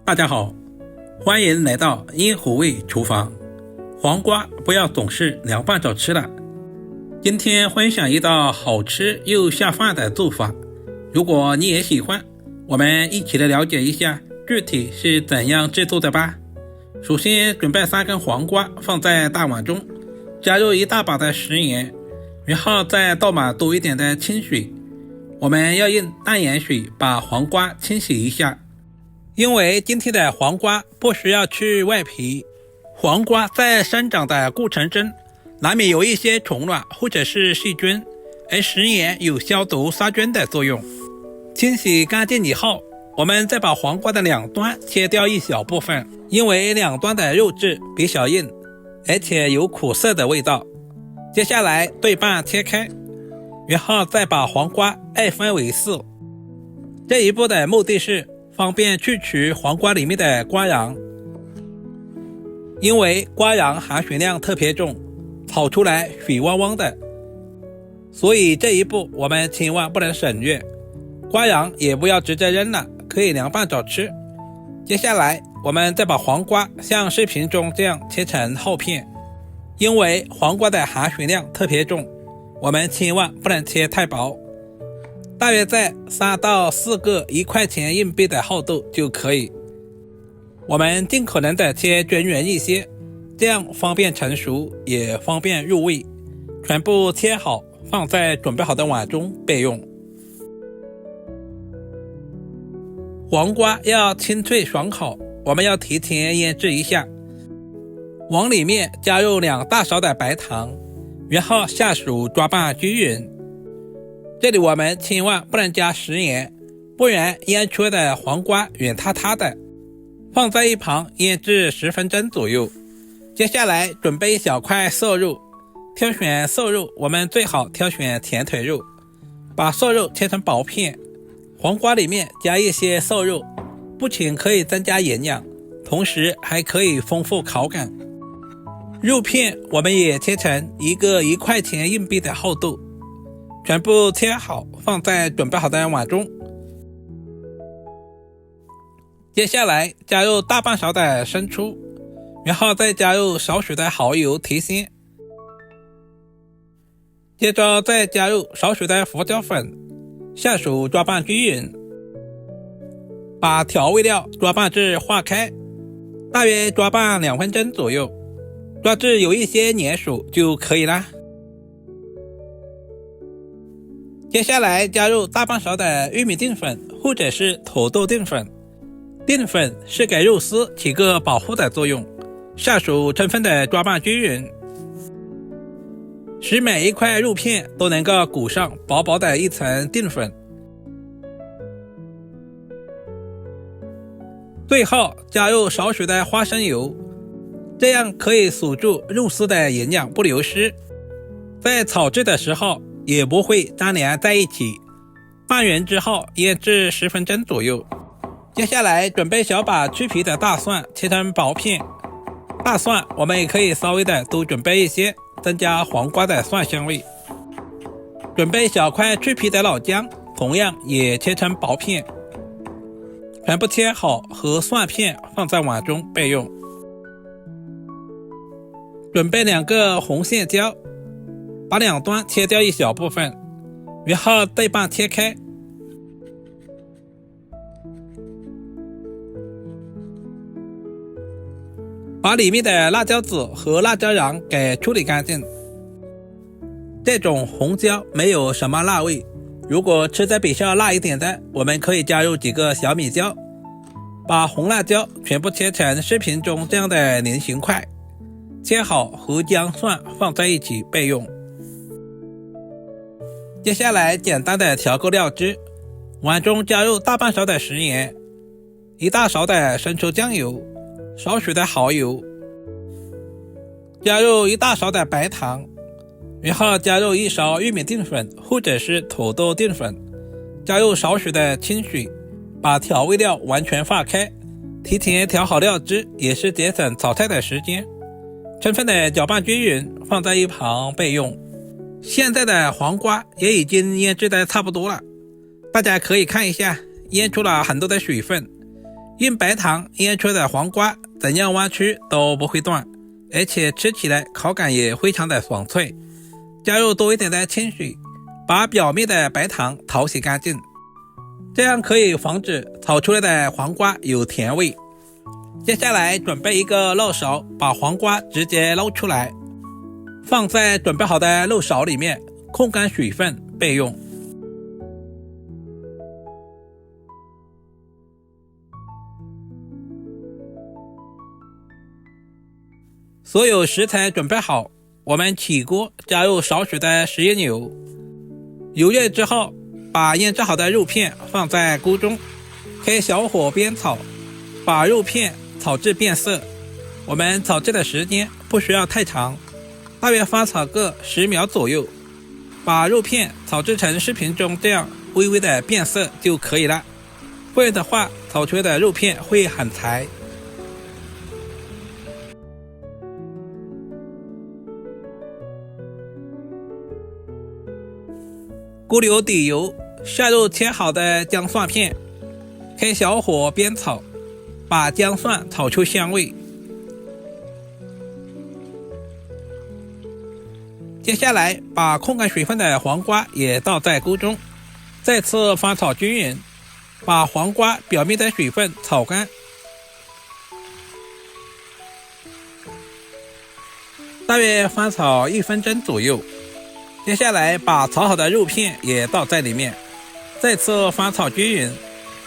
大家好，欢迎来到烟火味厨房。黄瓜不要总是凉拌着吃了。今天分享一道好吃又下饭的做法，如果你也喜欢，我们一起来了解一下具体是怎样制作的吧。首先准备3根黄瓜放在大碗中，加入1大把的食盐，然后再倒满多一点的清水。我们要用淡盐水把黄瓜清洗一下，因为今天的黄瓜不需要去外皮，黄瓜在生长的过程中难免有一些虫卵或者是细菌，而食盐有消毒杀菌的作用。清洗干净以后，我们再把黄瓜的两端切掉一小部分，因为两端的肉质比较硬，而且有苦涩的味道。接下来对半切开，然后再把黄瓜2分为4。这一步的目的是方便去除黄瓜里面的瓜瓤，因为瓜瓤含水量特别重，炒出来水汪汪的，所以这一步我们千万不能省略。瓜瓤也不要直接扔了，可以凉拌着吃。接下来我们再把黄瓜像视频中这样切成厚片，因为黄瓜的含水量特别重，我们千万不能切太薄，大约在3到4个1块钱硬币的厚度就可以。我们尽可能的切均匀一些，这样方便成熟也方便入味。全部切好放在准备好的碗中备用。黄瓜要清脆爽口，我们要提前腌制一下。往里面加入2大勺的白糖，然后下手抓拌均匀。这里我们千万不能加食盐，不然腌出的黄瓜软塌塌的。放在一旁腌制10分钟左右。接下来准备一小块瘦肉，挑选瘦肉我们最好挑选前腿肉，把瘦肉切成薄片。黄瓜里面加一些瘦肉，不仅可以增加营养，同时还可以丰富口感。肉片我们也切成一个1块钱硬币的厚度，全部切好放在准备好的碗中。接下来加入大半勺的生抽，然后再加入少许的蚝油提鲜，接着再加入少许的胡椒粉，下手抓拌均匀，把调味料抓拌至化开，大约抓拌2分钟左右，抓至有一些粘手就可以啦。接下来加入大半勺的玉米淀粉或者是土豆淀粉，淀粉是给肉丝起个保护的作用，下手充分的抓拌均匀，使每一块肉片都能够裹上薄薄的一层淀粉。最后加入少许的花生油，这样可以锁住肉丝的营养不流失，在炒制的时候也不会粘连在一起。拌匀之后腌制10分钟左右。接下来准备小把去皮的大蒜切成薄片，大蒜我们也可以稍微的多准备一些，增加黄瓜的蒜香味。准备小块去皮的老姜，同样也切成薄片，全部切好和蒜片放在碗中备用。准备2个红线椒，把两端切掉一小部分，然后对半切开。把里面的辣椒籽和辣椒瓤给处理干净。这种红椒没有什么辣味，如果吃得比较辣一点的，我们可以加入几个小米椒。把红辣椒全部切成视频中这样的菱形块，切好和姜蒜放在一起备用。接下来简单的调个料汁，碗中加入大半勺的食盐，1大勺的生抽酱油，少许的蚝油，加入1大勺的白糖，然后加入1勺玉米淀粉或者是土豆淀粉，加入少许的清水，把调味料完全化开。提前调好料汁也是节省炒菜的时间。充分的搅拌均匀，放在一旁备用。现在的黄瓜也已经腌制的差不多了，大家可以看一下，腌出了很多的水分，用白糖腌出的黄瓜怎样弯曲都不会断，而且吃起来口感也非常的爽脆。加入多一点的清水，把表面的白糖淘洗干净，这样可以防止炒出来的黄瓜有甜味。接下来准备一个漏勺，把黄瓜直接捞出来，放在准备好的漏勺里面，控干水分备用。所有食材准备好，我们起锅加入少许的食盐油，油热之后，把腌制好的肉片放在锅中，开小火煸炒，把肉片炒至变色。我们炒制的时间不需要太长，大约翻炒个10秒左右，把肉片炒制成视频中这样微微的变色就可以了，不然的话炒出来的肉片会很柴。锅里底油，下入切好的姜蒜片，开小火煸炒，把姜蒜炒出香味。接下来把控干水分的黄瓜也倒在锅中，再次翻炒均匀，把黄瓜表面的水分炒干。大约翻炒1分钟左右。接下来把炒好的肉片也倒在里面，再次翻炒均匀，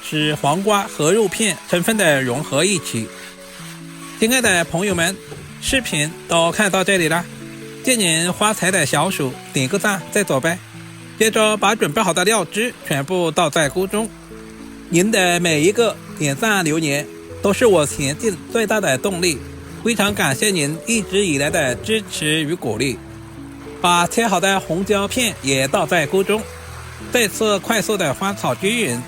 使黄瓜和肉片充分的融合一起。亲爱的朋友们，视频都看到这里了，借您发财的小手点个赞再走呗。接着把准备好的料汁全部倒在锅中，您的每一个点赞留言都是我前进最大的动力，非常感谢您一直以来的支持与鼓励。把切好的红椒片也倒在锅中，再次快速的翻炒均匀。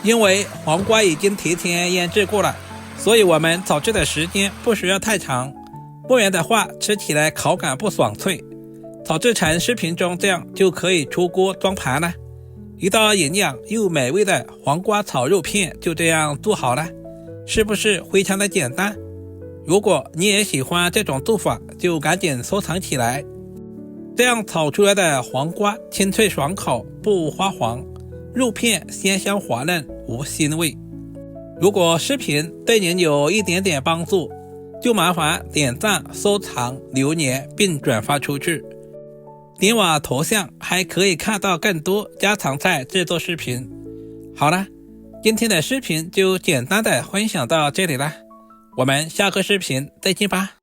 因为黄瓜已经提前腌制过了，所以我们炒制的时间不需要太长，不然的话吃起来口感不爽脆。炒制成视频中这样就可以出锅装盘了。一道营养又美味的黄瓜炒肉片就这样做好了，是不是非常的简单？如果你也喜欢这种做法，就赶紧收藏起来。这样炒出来的黄瓜清脆爽口，不发黄，肉片鲜香滑嫩，无腥味。如果视频对您有一点点帮助，就麻烦点赞、收藏、留言并转发出去。点我头像还可以看到更多家常菜制作视频。好了，今天的视频就简单的分享到这里了，我们下个视频再见吧。